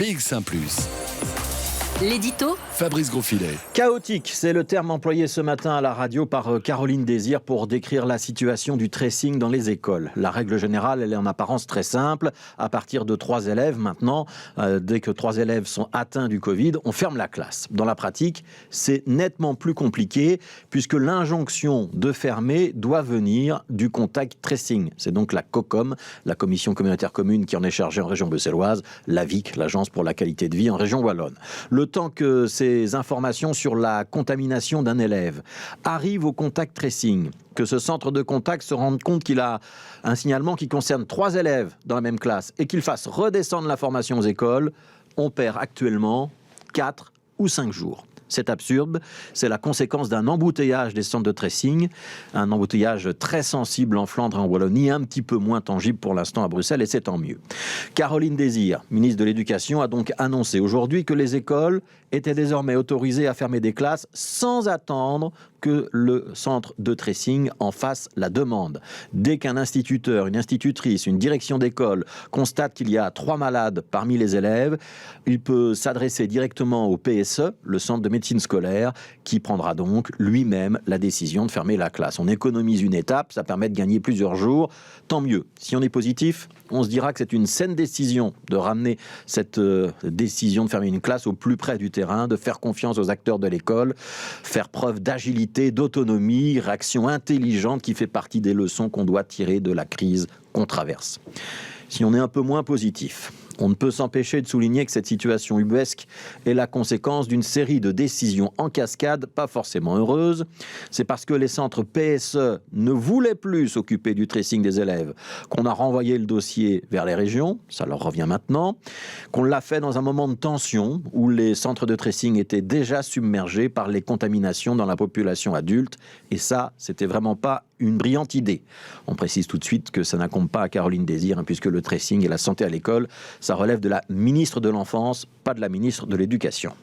BX1 ⁇ L'édito Fabrice Grosfilet. Chaotique, c'est le terme employé ce matin à la radio par Caroline Désir pour décrire la situation du tracing dans les écoles. La règle générale, elle est en apparence très simple. À partir de 3 élèves maintenant, dès que 3 élèves sont atteints du Covid, on ferme la classe. Dans la pratique, c'est nettement plus compliqué puisque l'injonction de fermer doit venir du contact tracing. C'est donc la COCOM, la Commission communautaire commune qui en est chargée en région bruxelloise, la VIC, l'Agence pour la qualité de vie en région wallonne. Le temps que ces informations sur la contamination d'un élève arrivent au contact tracing, que ce centre de contact se rende compte qu'il a un signalement qui concerne 3 élèves dans la même classe et qu'il fasse redescendre l'information aux écoles, on perd actuellement 4 ou 5 jours. C'est absurde, c'est la conséquence d'un embouteillage des centres de tracing, un embouteillage très sensible en Flandre et en Wallonie, un petit peu moins tangible pour l'instant à Bruxelles, et c'est tant mieux. Caroline Désir, ministre de l'Éducation, a donc annoncé aujourd'hui que les écoles étaient désormais autorisées à fermer des classes sans attendre que le centre de tracing en fasse la demande. Dès qu'un instituteur, une institutrice, une direction d'école constate qu'il y a 3 malades parmi les élèves, il peut s'adresser directement au PSE, le centre de médecine scolaire, qui prendra donc lui-même la décision de fermer la classe. On économise une étape, ça permet de gagner plusieurs jours, tant mieux. Si on est positif, on se dira que c'est une saine décision de ramener cette décision de fermer une classe au plus près du terrain, de faire confiance aux acteurs de l'école, faire preuve d'agilité, d'autonomie, réaction intelligente qui fait partie des leçons qu'on doit tirer de la crise qu'on traverse. Si on est un peu moins positif, on ne peut s'empêcher de souligner que cette situation ubuesque est la conséquence d'une série de décisions en cascade pas forcément heureuses. C'est parce que les centres PSE ne voulaient plus s'occuper du tracing des élèves qu'on a renvoyé le dossier vers les régions, ça leur revient maintenant, qu'on l'a fait dans un moment de tension où les centres de tracing étaient déjà submergés par les contaminations dans la population adulte, et ça, c'était vraiment pas une brillante idée. On précise tout de suite que ça n'incombe pas à Caroline Désir, puisque le tracing et la santé à l'école, ça relève de la ministre de l'Enfance, pas de la ministre de l'Éducation.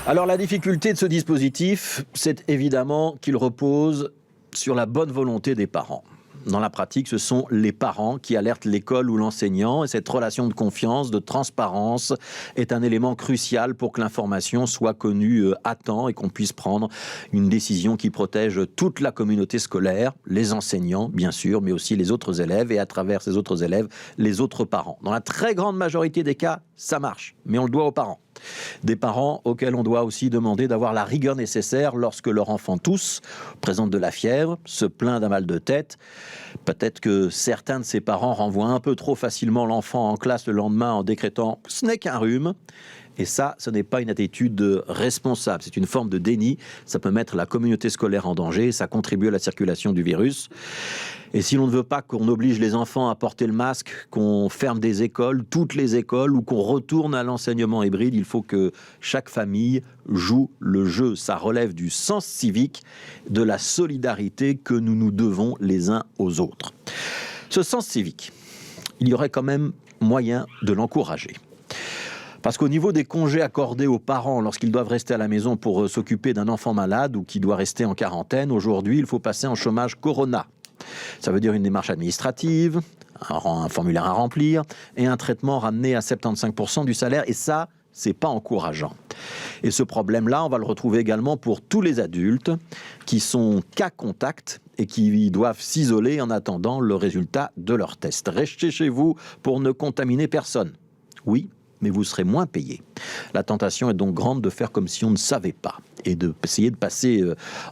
Alors la difficulté de ce dispositif, c'est évidemment qu'il repose sur la bonne volonté des parents. Dans la pratique, ce sont les parents qui alertent l'école ou l'enseignant, et cette relation de confiance, de transparence est un élément crucial pour que l'information soit connue à temps et qu'on puisse prendre une décision qui protège toute la communauté scolaire, les enseignants bien sûr, mais aussi les autres élèves et à travers ces autres élèves, les autres parents. Dans la très grande majorité des cas, ça marche, mais on le doit aux parents. Des parents auxquels on doit aussi demander d'avoir la rigueur nécessaire lorsque leur enfant tousse, présente de la fièvre, se plaint d'un mal de tête. Peut-être que certains de ces parents renvoient un peu trop facilement l'enfant en classe le lendemain en décrétant « ce n'est qu'un rhume ». Et ça, ce n'est pas une attitude responsable, c'est une forme de déni. Ça peut mettre la communauté scolaire en danger, ça contribue à la circulation du virus. Et si l'on ne veut pas qu'on oblige les enfants à porter le masque, qu'on ferme des écoles, toutes les écoles, ou qu'on retourne à l'enseignement hybride, il faut que chaque famille joue le jeu. Ça relève du sens civique, de la solidarité que nous nous devons les uns aux autres. Ce sens civique, il y aurait quand même moyen de l'encourager. Parce qu'au niveau des congés accordés aux parents lorsqu'ils doivent rester à la maison pour s'occuper d'un enfant malade ou qui doit rester en quarantaine, aujourd'hui, il faut passer en chômage Corona. Ça veut dire une démarche administrative, un formulaire à remplir et un traitement ramené à 75% du salaire. Et ça, c'est pas encourageant. Et ce problème-là, on va le retrouver également pour tous les adultes qui sont cas contact et qui doivent s'isoler en attendant le résultat de leur test. Restez chez vous pour ne contaminer personne. Oui, mais vous serez moins payé. La tentation est donc grande de faire comme si on ne savait pas et d'essayer de passer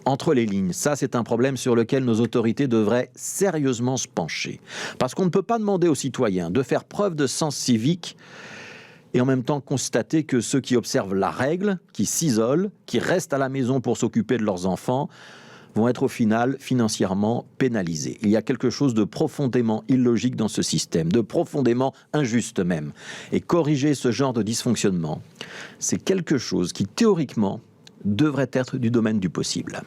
entre les lignes. Ça, c'est un problème sur lequel nos autorités devraient sérieusement se pencher. Parce qu'on ne peut pas demander aux citoyens de faire preuve de sens civique et en même temps constater que ceux qui observent la règle, qui s'isolent, qui restent à la maison pour s'occuper de leurs enfants, vont être au final financièrement pénalisés. Il y a quelque chose de profondément illogique dans ce système, de profondément injuste même. Et corriger ce genre de dysfonctionnement, c'est quelque chose qui théoriquement devrait être du domaine du possible.